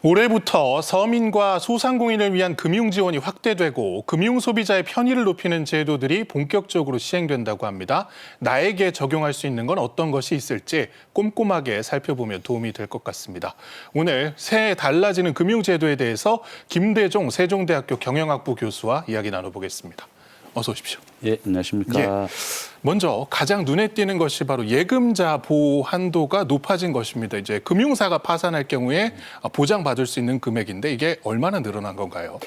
올해부터 서민과 소상공인을 위한 금융 지원이 확대되고 금융 소비자의 편의를 높이는 제도들이 본격적으로 시행된다고 합니다. 나에게 적용할 수 있는 건 어떤 것이 있을지 꼼꼼하게 살펴보면 도움이 될 것 같습니다. 오늘 새해 달라지는 금융 제도에 대해서 김대종 세종대학교 경영학부 교수와 이야기 나눠보겠습니다. 어서 오십시오. 예, 안녕하십니까. 예. 먼저 가장 눈에 띄는 것이 바로 예금자 보호 한도가 높아진 것입니다. 이제 금융사가 파산할 경우에 보장받을 수 있는 금액인데 이게 얼마나 늘어난 건가요?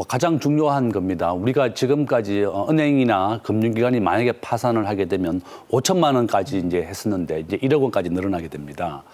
가장 중요한 겁니다. 우리가 지금까지 은행이나 금융기관이 만약에 파산을 하게 되면 5천만 원까지 이제 했었는데 이제 1억 원까지 늘어나게 됩니다.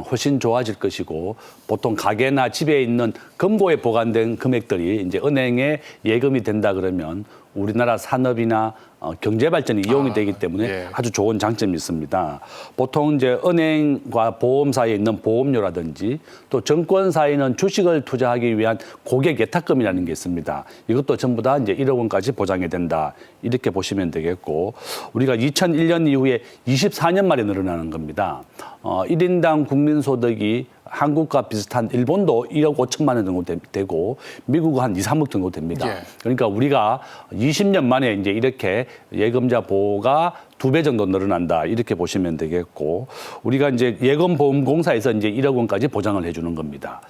훨씬 좋아질 것이고 보통 가게나 집에 있는 금고에 보관된 금액들이 이제 은행에 예금이 된다 그러면 우리나라 산업이나 경제 발전이 이용이 되기 때문에 예. 아주 좋은 장점이 있습니다. 보통 이제 은행과 보험사에 있는 보험료라든지 또 증권사에는 주식을 투자하기 위한 고객 예탁금이라는 게 있습니다. 이것도 전부 다 이제 1억 원까지 보장이 된다. 이렇게 보시면 되겠고 우리가 2001년 이후에 24년 만에 늘어나는 겁니다. 1인당 국민소득이 한국과 비슷한 일본도 1억 5천만 원 정도 되고 미국은 한 2, 3억 정도 됩니다. 예. 그러니까 우리가 20년 만에 이제 이렇게 예금자 보호가 2배 정도 늘어난다. 이렇게 보시면 되겠고 우리가 이제 예금보험공사에서 이제 1억 원까지 보장을 해주는 겁니다.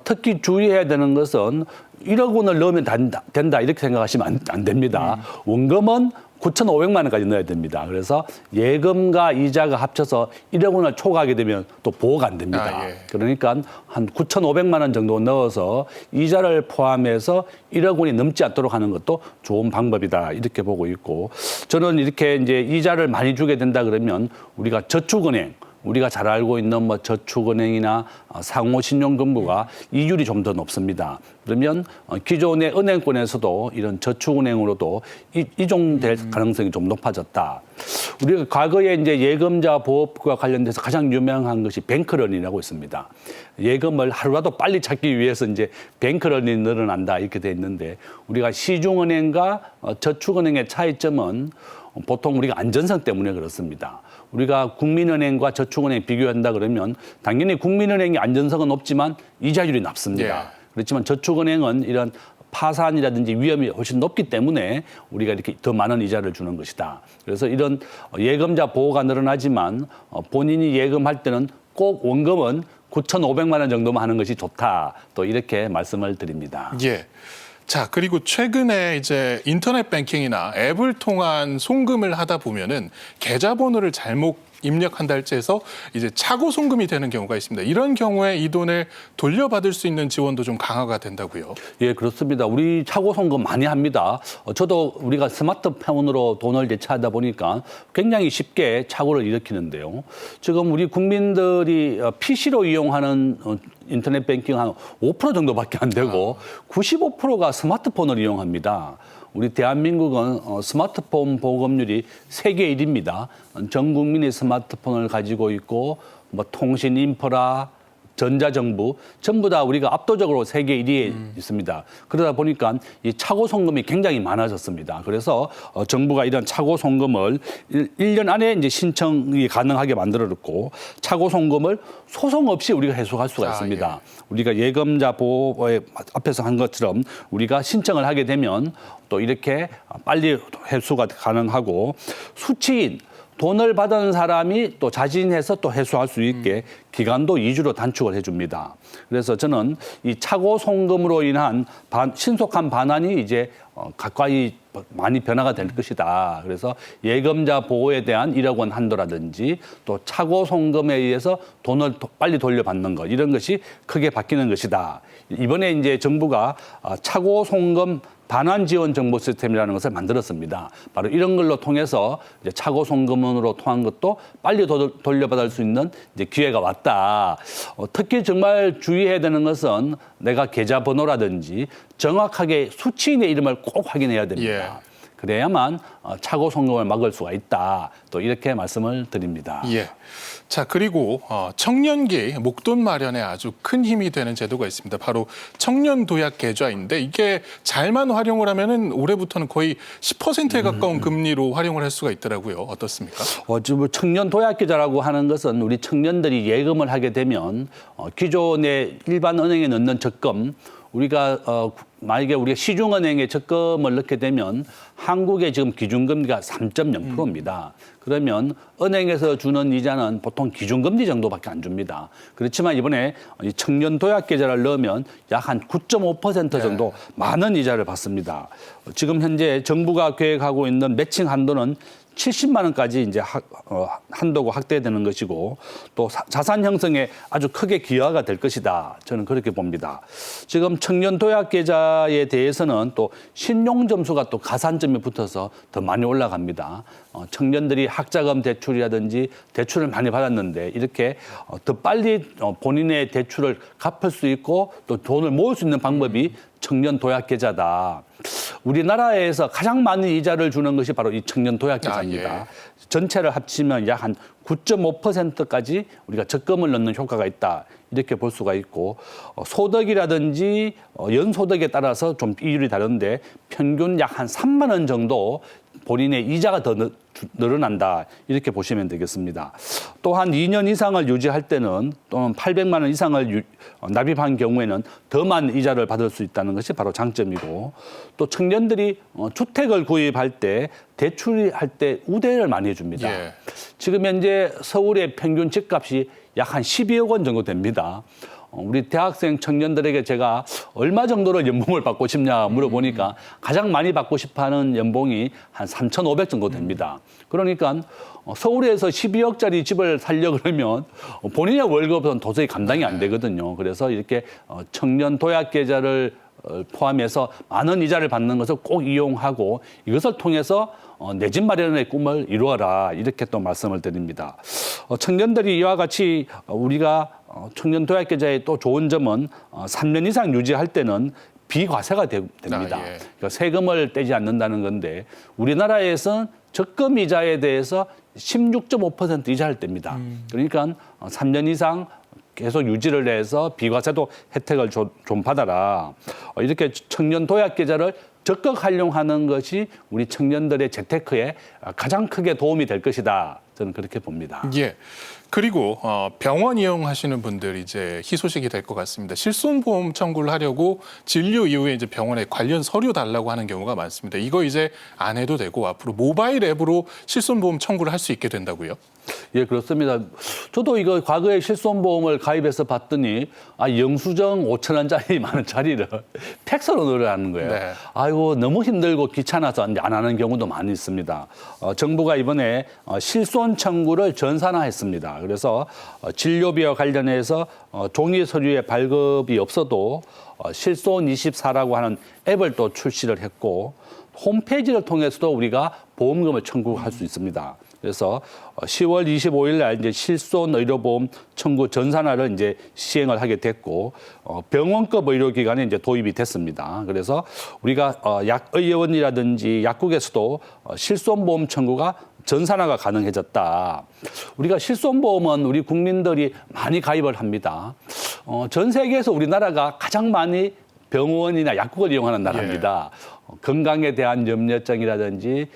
특히 주의해야 되는 것은 1억 원을 넣으면 된다. 이렇게 생각하시면 안 됩니다. 원금은 9,500만 원까지 넣어야 됩니다. 그래서 예금과 이자가 합쳐서 1억 원을 초과하게 되면 또 보호가 안 됩니다. 예. 그러니까 한 9,500만 원 정도 넣어서 이자를 포함해서 1억 원이 넘지 않도록 하는 것도 좋은 방법이다. 이렇게 보고 있고 저는 이렇게 이제 이자를 많이 주게 된다 그러면 우리가 저축은행 우리가 잘 알고 있는 뭐 저축은행이나 상호신용금고가 이율이 좀 더 높습니다. 그러면 기존의 은행권에서도 이런 저축은행으로도 이종될 가능성이 좀 높아졌다. 우리가 과거에 이제 예금자 보호과 관련돼서 가장 유명한 것이 뱅크런이라고 있습니다. 예금을 하루라도 빨리 찾기 위해서 이제 뱅크런이 늘어난다 이렇게 돼 있는데 우리가 시중은행과 저축은행의 차이점은 보통 우리가 안전성 때문에 그렇습니다. 우리가 국민은행과 저축은행 비교한다 그러면 당연히 국민은행이 안전성은 높지만 이자율이 낮습니다. 예. 그렇지만 저축은행은 이런 파산이라든지 위험이 훨씬 높기 때문에 우리가 이렇게 더 많은 이자를 주는 것이다. 그래서 이런 예금자 보호가 늘어나지만 본인이 예금할 때는 꼭 원금은 9,500만 원 정도만 하는 것이 좋다. 또 이렇게 말씀을 드립니다. 예. 자, 그리고 최근에 이제 인터넷 뱅킹이나 앱을 통한 송금을 하다 보면은 계좌번호를 잘못 입력한다 할지해서 이제 차고 송금이 되는 경우가 있습니다. 이런 경우에 이 돈을 돌려받을 수 있는 지원도 좀 강화가 된다고요? 예, 그렇습니다. 우리 차고 송금 많이 합니다. 저도 우리가 스마트폰으로 돈을 대체하다 보니까 굉장히 쉽게 착오를 일으키는데요. 지금 우리 국민들이 PC로 이용하는 인터넷 뱅킹 한 5% 정도밖에 안 되고 95%가 스마트폰을 이용합니다. 우리 대한민국은 스마트폰 보급률이 세계 1위입니다. 전 국민이 스마트폰을 가지고 있고 뭐 통신 인프라, 전자정부 전부 다 우리가 압도적으로 세계 1위에 있습니다. 그러다 보니까 이 차고 송금이 굉장히 많아졌습니다. 그래서 정부가 이런 차고 송금을 1년 안에 이제 신청이 가능하게 만들어놓고 차고 송금을 소송 없이 우리가 해소할 수가 있습니다. 예. 우리가 예금자 보호에 앞에서 한 것처럼 우리가 신청을 하게 되면 또 이렇게 빨리 해소가 가능하고 수취인 돈을 받은 사람이 또 자진해서 또 해소할 수 있게 기간도 2주로 단축을 해줍니다. 그래서 저는 이 차고 송금으로 인한 신속한 반환이 이제 가까이 많이 변화가 될 것이다. 그래서 예금자 보호에 대한 1억 원 한도라든지 또 차고 송금에 의해서 돈을 빨리 돌려받는 것 이런 것이 크게 바뀌는 것이다. 이번에 이제 정부가 차고 송금 반환 지원 정보 시스템이라는 것을 만들었습니다. 바로 이런 걸로 통해서 이제 차고 송금으로 통한 것도 빨리 돌려받을 수 있는 이제 기회가 왔다. 특히 정말 주의해야 되는 것은 내가 계좌번호라든지 정확하게 수취인의 이름을 꼭 확인해야 됩니다. 예. 그래야만 차고 송금을 막을 수가 있다. 또 이렇게 말씀을 드립니다. 예. 자, 그리고 청년기 목돈 마련에 아주 큰 힘이 되는 제도가 있습니다. 바로 청년 도약 계좌인데 이게 잘만 활용을 하면은 올해부터는 거의 10%에 가까운 금리로 활용을 할 수가 있더라고요. 어떻습니까? 지금 청년 도약 계좌라고 하는 것은 우리 청년들이 예금을 하게 되면 기존의 일반 은행에 넣는 적금 우리가 만약에 우리가 시중은행에 적금을 넣게 되면 한국의 지금 기준금리가 3.0%입니다. 그러면 은행에서 주는 이자는 보통 기준금리 정도밖에 안 줍니다. 그렇지만 이번에 이 청년 도약 계좌를 넣으면 약 한 9.5% 정도 많은 이자를 받습니다. 지금 현재 정부가 계획하고 있는 매칭 한도는 70만 원까지 이제 한도가 확대되는 것이고 또 자산 형성에 아주 크게 기여가 될 것이다. 저는 그렇게 봅니다. 지금 청년 도약 계좌에 대해서는 또 신용 점수가 또 가산점이 붙어서 더 많이 올라갑니다. 청년들이 학자금 대출이라든지 대출을 많이 받았는데 이렇게 더 빨리 본인의 대출을 갚을 수 있고 또 돈을 모을 수 있는 방법이 청년 도약 계좌다. 우리나라에서 가장 많은 이자를 주는 것이 바로 이 청년 도약 계좌입니다. 전체를 합치면 약 한 9.5%까지 우리가 적금을 넣는 효과가 있다. 이렇게 볼 수가 있고 소득이라든지 연소득에 따라서 좀 비율이 다른데 평균 약 한 3만 원 정도 본인의 이자가 더 늘어난다. 이렇게 보시면 되겠습니다. 또한 2년 이상을 유지할 때는 또는 800만 원 이상을 납입한 경우에는 더 많은 이자를 받을 수 있다는 것이 바로 장점이고 또 청년들이 주택을 구입할 때 대출할 때 우대를 많이 해줍니다. 예. 지금 현재 서울의 평균 집값이 약 한 12억 원 정도 됩니다. 우리 대학생 청년들에게 제가 얼마 정도로 연봉을 받고 싶냐 물어보니까 가장 많이 받고 싶어하는 연봉이 한 3,500 정도 됩니다. 그러니까 서울에서 12억짜리 집을 살려 그러면 본인의 월급은 도저히 감당이 안 되거든요. 그래서 이렇게 청년 도약 계좌를 포함해서 많은 이자를 받는 것을 꼭 이용하고 이것을 통해서 내 집 마련의 꿈을 이루어라 이렇게 또 말씀을 드립니다. 청년들이 이와 같이 우리가 청년 도약 계좌의 또 좋은 점은 3년 이상 유지할 때는 비과세가 됩니다. 예. 그러니까 세금을 떼지 않는다는 건데 우리나라에서는 적금 이자에 대해서 16.5% 이자를 뗍니다. 그러니까 3년 이상 계속 유지를 해서 비과세도 혜택을 좀 받아라. 이렇게 청년 도약 계좌를 적극 활용하는 것이 우리 청년들의 재테크에 가장 크게 도움이 될 것이다. 저는 그렇게 봅니다. 예. 그리고 병원 이용하시는 분들 이제 희소식이 될 것 같습니다. 실손보험 청구를 하려고 진료 이후에 이제 병원에 관련 서류 달라고 하는 경우가 많습니다. 이거 이제 안 해도 되고 앞으로 모바일 앱으로 실손보험 청구를 할 수 있게 된다고요? 예, 그렇습니다. 저도 이거 과거에 실손보험을 가입해서 봤더니 영수증 5천 원짜리 많은 자리를 팩스로 넣으라는 거예요. 네. 아이고 너무 힘들고 귀찮아서 안 하는 경우도 많이 있습니다. 정부가 이번에 실손 청구를 전산화했습니다. 그래서 진료비와 관련해서 종이 서류의 발급이 없어도 실손24라고 하는 앱을 또 출시를 했고 홈페이지를 통해서도 우리가 보험금을 청구할 수 있습니다. 그래서 10월 25일 날 이제 실손 의료보험 청구 전산화를 이제 시행을 하게 됐고 병원급 의료기관에 이제 도입이 됐습니다. 그래서 우리가 약의원이라든지 약국에서도 실손보험 청구가 전산화가 가능해졌다. 우리가 실손보험은 우리 국민들이 많이 가입을 합니다. 전 세계에서 우리나라가 가장 많이 병원이나 약국을 이용하는 나라입니다. 건강에 대한 염려증이라든지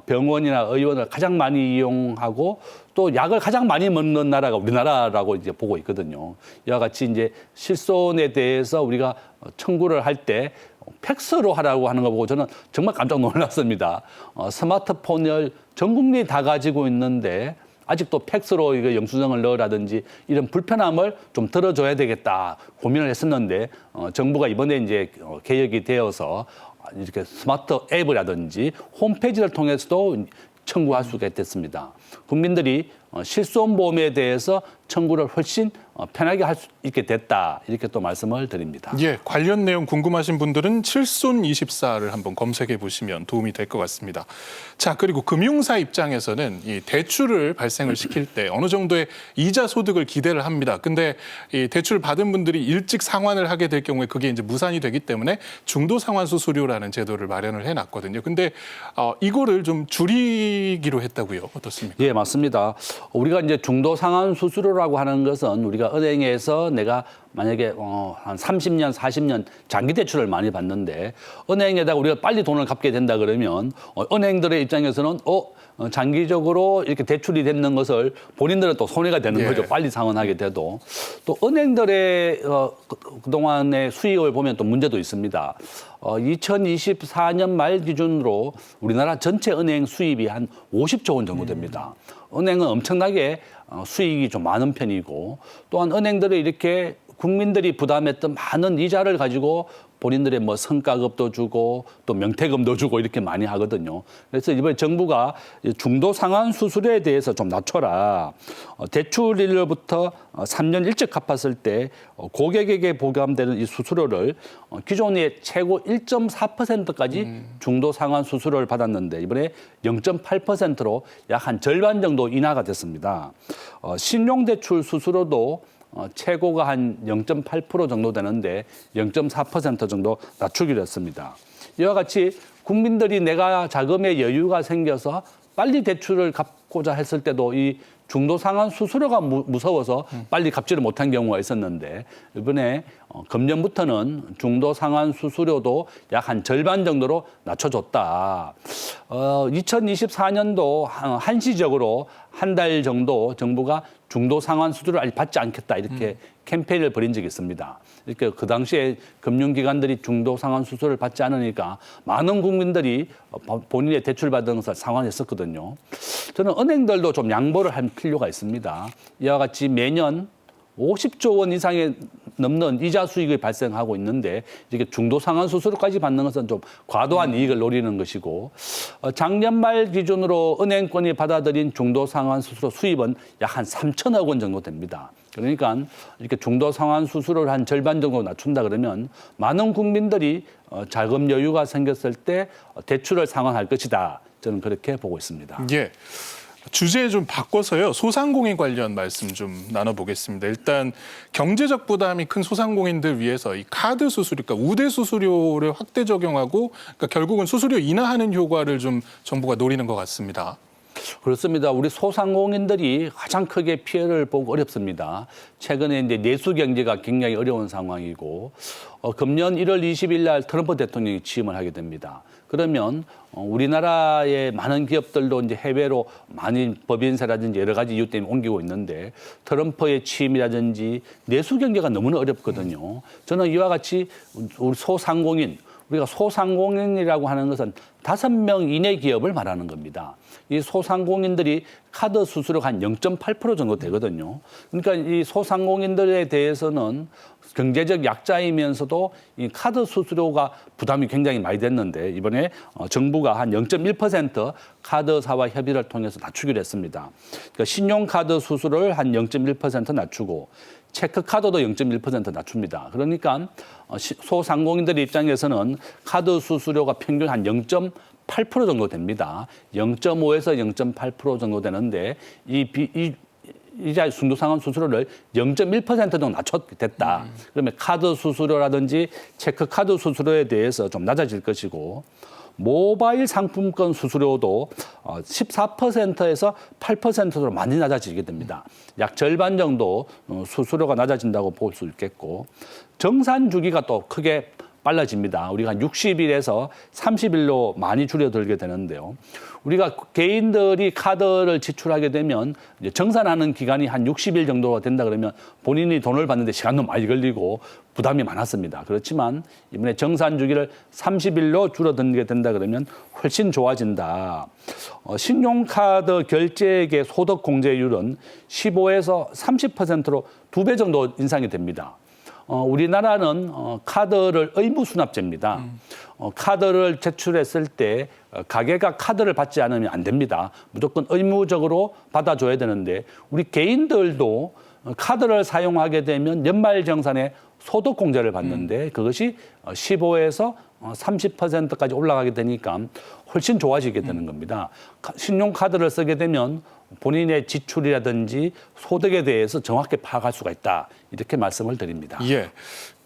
병원이나 의원을 가장 많이 이용하고 또 약을 가장 많이 먹는 나라가 우리나라라고 이제 보고 있거든요. 이와 같이 이제 실손에 대해서 우리가 청구를 할 때 팩스로 하라고 하는 거 보고 저는 정말 깜짝 놀랐습니다. 스마트폰을 전 국민이 다 가지고 있는데 아직도 팩스로 이거 영수증을 넣으라든지 이런 불편함을 좀 들어줘야 되겠다 고민을 했었는데 정부가 이번에 이제 개혁이 되어서 이렇게 스마트 앱이라든지 홈페이지를 통해서도 청구할 수가 됐습니다. 국민들이 실손보험에 대해서 청구를 훨씬 편하게 할 수 있게 됐다. 이렇게 또 말씀을 드립니다. 예, 관련 내용 궁금하신 분들은 칠손24를 한번 검색해 보시면 도움이 될 것 같습니다. 자, 그리고 금융사 입장에서는 이 대출을 발생을 시킬 때 어느 정도의 이자 소득을 기대를 합니다. 근데 이 대출 받은 분들이 일찍 상환을 하게 될 경우에 그게 이제 무산이 되기 때문에 중도 상환 수수료라는 제도를 마련을 해 놨거든요. 근데 이거를 좀 줄이기로 했다고요. 어떻습니까? 예, 맞습니다. 우리가 이제 중도 상환 수수료라고 하는 것은 우리가 은행에서 내가 만약에 한 30년, 40년 장기 대출을 많이 받는데 은행에다가 우리가 빨리 돈을 갚게 된다 그러면 은행들의 입장에서는 장기적으로 이렇게 대출이 되는 것을 본인들은 또 손해가 되는 거죠. 빨리 상환하게 돼도. 또 은행들의 그동안의 수익을 보면 또 문제도 있습니다. 2024년 말 기준으로 우리나라 전체 은행 수입이 한 50조 원 정도 됩니다. 은행은 엄청나게 수익이 좀 많은 편이고 또한 은행들이 이렇게 국민들이 부담했던 많은 이자를 가지고 본인들의 뭐 성과급도 주고 또 명태금도 주고 이렇게 많이 하거든요. 그래서 이번에 정부가 중도 상환 수수료에 대해서 좀 낮춰라. 대출일로부터 3년 일찍 갚았을 때 고객에게 부담되는 이 수수료를 기존의 최고 1.4%까지 중도 상환 수수료를 받았는데 이번에 0.8%로 약 한 절반 정도 인하가 됐습니다. 신용대출 수수료도 최고가 한 0.8% 정도 되는데 0.4% 정도 낮추기로 했습니다. 이와 같이 국민들이 내가 자금의 여유가 생겨서 빨리 대출을 갚고자 했을 때도 이 중도 상환 수수료가 무서워서 빨리 갚지를 못한 경우가 있었는데 이번에 금년부터는 중도 상환 수수료도 약 한 절반 정도로 낮춰줬다. 2024년도 한시적으로 한 달 정도 정부가 중도 상환 수수료를 아직 받지 않겠다 이렇게 캠페인을 벌인 적이 있습니다. 이렇게 그 당시에 금융기관들이 중도 상환 수수료를 받지 않으니까 많은 국민들이 본인의 대출 받은 것을 상환했었거든요. 저는 은행들도 좀 양보를 할 필요가 있습니다. 이와 같이 매년 50조 원 이상의 넘는 이자 수익이 발생하고 있는데 이렇게 중도 상환 수수료까지 받는 것은 좀 과도한 이익을 노리는 것이고 작년 말 기준으로 은행권이 받아들인 중도 상환 수수료 수입은 약 한 3천억 원 정도 됩니다. 그러니까 이렇게 중도 상환 수수료를 한 절반 정도 낮춘다 그러면 많은 국민들이 자금 여유가 생겼을 때 대출을 상환할 것이다. 저는 그렇게 보고 있습니다. 예. 주제 좀 바꿔서요. 소상공인 관련 말씀 좀 나눠보겠습니다. 일단 경제적 부담이 큰 소상공인들 위해서 이 카드 수수료, 그러니까 우대 수수료를 확대 적용하고 그러니까 결국은 수수료 인하하는 효과를 좀 정부가 노리는 것 같습니다. 그렇습니다. 우리 소상공인들이 가장 크게 피해를 보고 어렵습니다. 최근에 이제 내수 경제가 굉장히 어려운 상황이고 금년 1월 20일 날 트럼프 대통령이 취임을 하게 됩니다. 그러면 우리나라의 많은 기업들도 이제 해외로 많은 법인세라든지 여러 가지 이유 때문에 옮기고 있는데 트럼프의 취임이라든지 내수 경제가 너무나 어렵거든요. 저는 이와 같이 우리 소상공인, 우리가 소상공인이라고 하는 것은 5명 이내 기업을 말하는 겁니다. 이 소상공인들이 카드 수수료가 한 0.8% 정도 되거든요. 그러니까 이 소상공인들에 대해서는 경제적 약자이면서도 이 카드 수수료가 부담이 굉장히 많이 됐는데 이번에 정부가 한 0.1% 카드사와 협의를 통해서 낮추기로 했습니다. 그러니까 신용카드 수수료를 한 0.1% 낮추고 체크카드도 0.1% 낮춥니다. 그러니까 소상공인들 입장에서는 카드 수수료가 평균 한 0.8% 정도 됩니다. 0.5에서 0.8% 정도 되는데 이자 중도 상환 수수료를 0.1% 정도 낮췄다. 그러면 카드 수수료라든지 체크카드 수수료에 대해서 좀 낮아질 것이고 모바일 상품권 수수료도 14%에서 8%로 많이 낮아지게 됩니다. 약 절반 정도 수수료가 낮아진다고 볼 수 있겠고 정산 주기가 또 크게 빨라집니다. 우리가 60일에서 30일로 많이 줄여들게 되는데요. 우리가 개인들이 카드를 지출하게 되면 이제 정산하는 기간이 한 60일 정도가 된다 그러면 본인이 돈을 받는데 시간도 많이 걸리고 부담이 많았습니다. 그렇지만 이번에 정산 주기를 30일로 줄어들게 된다 그러면 훨씬 좋아진다. 신용카드 결제액의 소득 공제율은 15에서 30%로 2배 정도 인상이 됩니다. 우리나라는 카드를 의무 수납제입니다. 카드를 제출했을 때 가게가 카드를 받지 않으면 안 됩니다. 무조건 의무적으로 받아줘야 되는데 우리 개인들도 카드를 사용하게 되면 연말정산에 소득공제를 받는데 그것이 15에서 30%까지 올라가게 되니까 훨씬 좋아지게 되는 겁니다. 신용카드를 쓰게 되면 본인의 지출이라든지 소득에 대해서 정확히 파악할 수가 있다. 이렇게 말씀을 드립니다. 예.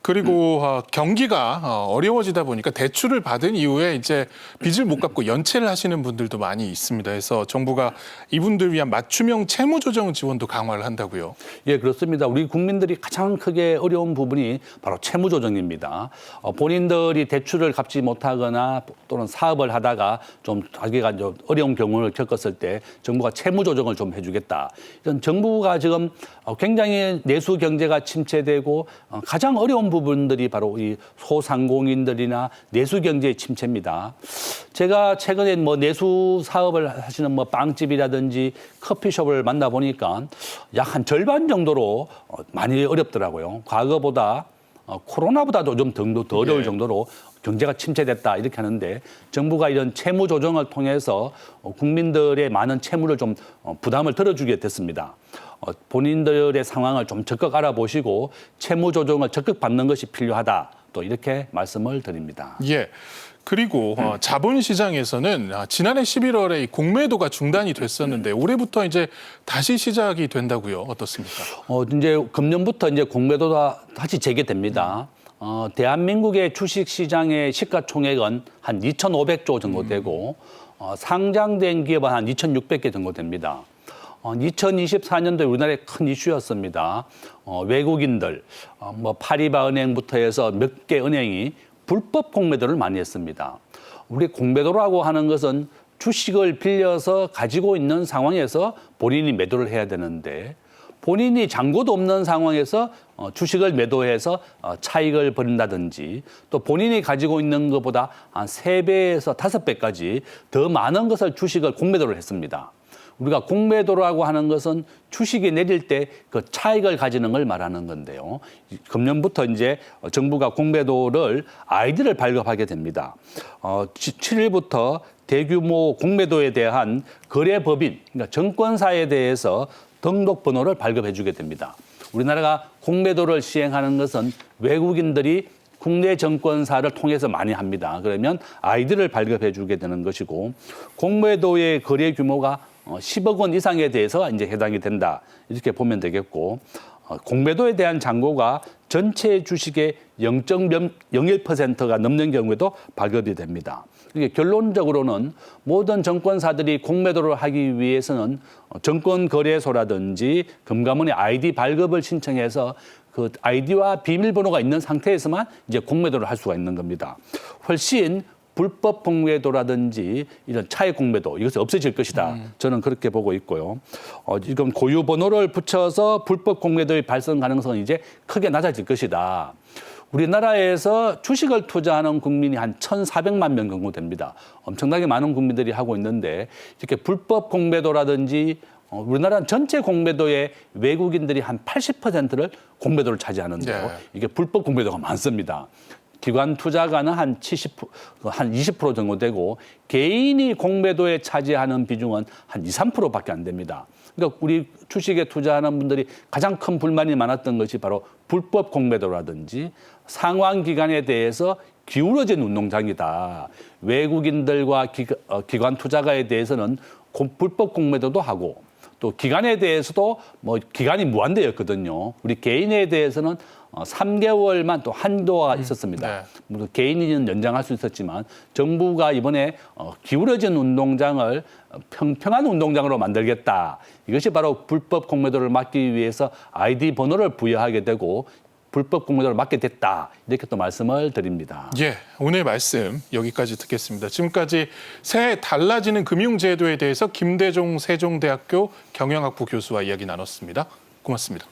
그리고 경기가 어려워지다 보니까 대출을 받은 이후에 이제 빚을 못 갚고 연체를 하시는 분들도 많이 있습니다. 그래서 정부가 이분들 위한 맞춤형 채무조정 지원도 강화를 한다고요. 예, 그렇습니다. 우리 국민들이 가장 크게 어려운 부분이 바로 채무조정입니다. 본인들이 대출을 갚지 못하거나 또는 사업을 하다가 좀 자기가 좀 어려운 경우를 겪었을 때 정부가 채무조정을 좀 해주겠다. 이런 정부가 지금 굉장히 내수 경제가 침체되고 가장 어려운 부분들이 바로 이 소상공인들이나 내수 경제의 침체입니다. 제가 최근에 뭐 내수 사업을 하시는 뭐 빵집이라든지 커피숍을 만나 보니까 약 한 절반 정도로 많이 어렵더라고요. 과거보다 코로나보다도 좀 더 어려울 정도로 경제가 침체됐다 이렇게 하는데 정부가 이런 채무 조정을 통해서 국민들의 많은 채무를 좀 부담을 덜어주게 됐습니다. 본인들의 상황을 좀 적극 알아보시고 채무 조정을 적극 받는 것이 필요하다. 또 이렇게 말씀을 드립니다. 예. 그리고 자본시장에서는 지난해 11월에 공매도가 중단이 됐었는데 올해부터 이제 다시 시작이 된다고요. 어떻습니까? 이제 금년부터 이제 공매도가 다시 재개됩니다. 대한민국의 주식시장의 시가총액은 한 2,500조 정도 되고 상장된 기업은 한 2,600개 정도 됩니다. 2024년도에 우리나라의 큰 이슈였습니다. 외국인들, 뭐 파리바 은행부터 해서 몇 개 은행이 불법 공매도를 많이 했습니다. 우리 공매도라고 하는 것은 주식을 빌려서 가지고 있는 상황에서 본인이 매도를 해야 되는데 본인이 잔고도 없는 상황에서 주식을 매도해서 차익을 벌인다든지 또 본인이 가지고 있는 것보다 한 3배에서 5배까지 더 많은 것을 주식을 공매도를 했습니다. 우리가 공매도라고 하는 것은 주식이 내릴 때 그 차익을 가지는 걸 말하는 건데요. 금년부터 이제 정부가 공매도를 아이디를 발급하게 됩니다. 7일부터 대규모 공매도에 대한 거래법인, 그러니까 증권사에 대해서 등록 번호를 발급해 주게 됩니다. 우리나라가 공매도를 시행하는 것은 외국인들이 국내 증권사를 통해서 많이 합니다. 그러면 아이디를 발급해 주게 되는 것이고 공매도의 거래 규모가 10억 원 이상에 대해서 이제 해당이 된다. 이렇게 보면 되겠고 공매도에 대한 잔고가 전체 주식의 0.01%가 넘는 경우에도 발급이 됩니다. 이게 결론적으로는 모든 증권사들이 공매도를 하기 위해서는 증권거래소라든지 금감원의 아이디 발급을 신청해서 그 아이디와 비밀번호가 있는 상태에서만 이제 공매도를 할 수가 있는 겁니다. 훨씬 불법 공매도라든지 이런 차익 공매도 이것이 없어질 것이다. 저는 그렇게 보고 있고요. 지금 고유 번호를 붙여서 불법 공매도의 발생 가능성은 이제 크게 낮아질 것이다. 우리나라에서 주식을 투자하는 국민이 한 1,400만 명 정도 됩니다. 엄청나게 많은 국민들이 하고 있는데 이렇게 불법 공매도라든지 우리나라 전체 공매도의 외국인들이 한 80%를 공매도를 차지하는데요. 이게 불법 공매도가 많습니다. 기관 투자가는 한 20% 정도 되고 개인이 공매도에 차지하는 비중은 한 3%밖에 안 됩니다. 그러니까 우리 주식에 투자하는 분들이 가장 큰 불만이 많았던 것이 바로 불법 공매도라든지 상환기간에 대해서 기울어진 운동장이다. 외국인들과 기관 투자가에 대해서는 불법 공매도도 하고 또 기간에 대해서도 뭐 기간이 무한대였거든요. 우리 개인에 대해서는 3개월만 또 한도가 있었습니다. 물론 개인은 연장할 수 있었지만 정부가 이번에 기울어진 운동장을 평평한 운동장으로 만들겠다. 이것이 바로 불법 공매도를 막기 위해서 아이디 번호를 부여하게 되고 불법 공매도를 막게 됐다. 이렇게 또 말씀을 드립니다. 예, 오늘 말씀 여기까지 듣겠습니다. 지금까지 새해 달라지는 금융제도에 대해서 김대종 세종대학교 경영학부 교수와 이야기 나눴습니다. 고맙습니다.